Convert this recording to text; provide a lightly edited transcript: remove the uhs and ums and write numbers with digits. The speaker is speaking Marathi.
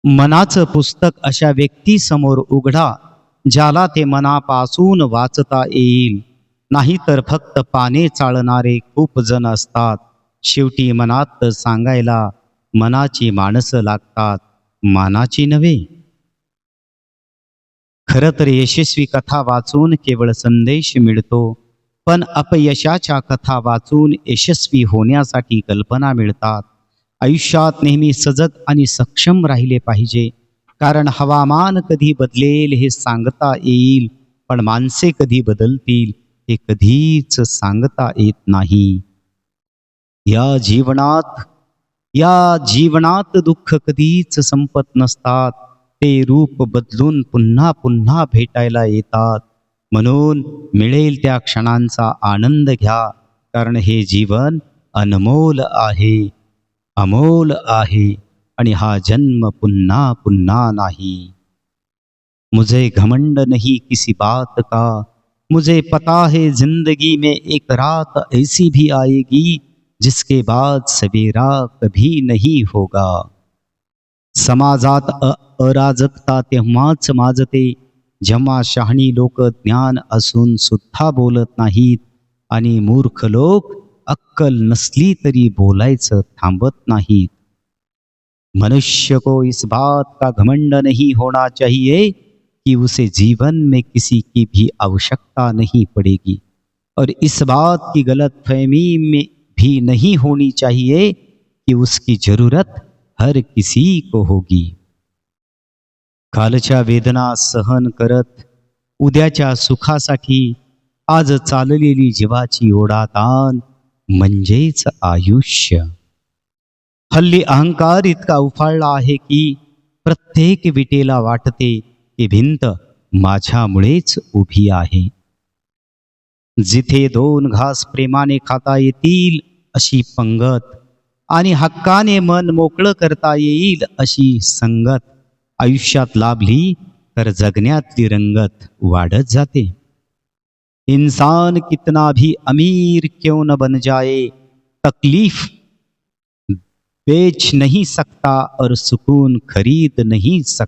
मनाचं पुस्तक अशा व्यक्तीसमोर उघडा, ज्याला ते मनापासून वाचता येईल. नाहीतर फक्त पाने चाळणारे खूप जण असतात. शेवटी मनात सांगायला मनाची माणसं लागतात, मानाची नव्हे. खरं तर यशस्वी कथा वाचून केवळ संदेश मिळतो, पण अपयशाच्या कथा वाचून यशस्वी होण्यासाठी कल्पना मिळतात. आयुष्यात नेहमी सजग आणि सक्षम राहिले पाहिजे, कारण हवामान कधी बदलेल हे सांगता येईल, पण माणसे कधी बदलतील हे कधीच सांगता येत नाही. या जीवनात या जीवनात दुःख कधीच संपत नसतात. ते रूप बदलून पुन्हा पुन्हा भेटायला येतात. म्हणून मिळेल त्या क्षणांचा आनंद घ्या, कारण हे जीवन अनमोल आहे, अमोल आहे आणि हा जन्म पुन्हा पुन्हा नाही. मुझे घमंड नहीं किसी बात का, मुझे पता है जिंदगी में एक रात ऐसी भी आएगी जिसके बाद सवेरा कभी नहीं होगा. समाजात अराजकता तेव्हाच माजते, जेव्हा शहाणी लोक ज्ञान असून सुद्धा बोलत नाहीत आणि मूर्ख लोक अक्कल नसली तरी बोलायचं थांबत नाहीत. मनुष्य को इस बात का घमंड नहीं होना चाहिए कि उसे जीवन में किसी की भी आवश्यकता नहीं पड़ेगी, और इस बात की गलतफहमी में भी नहीं होनी चाहिए कि उसकी जरूरत हर किसी को होगी. कालच्या वेदना सहन करत उद्याच्या सुखासाठी आज चाललेली जीवाची ओढाताण म्हणजेच आयुष्य. हल्ली अहंकार इतका उफाळला आहे की प्रत्येक विटेला वाटते की भिंत माझ्यामुळेच उभी आहे. जिथे दोन घास प्रेमाने खाता येतील अशी पंगत आणि हक्काने मन मोकळं करता येईल अशी संगत आयुष्यात लाभली तर जगण्यातली रंगत वाढत जाते. इंसान कितना भी अमीर क्यों न बन जाए, तकलीफ बेच नहीं सकता और सुकून खरीद नहीं सकता.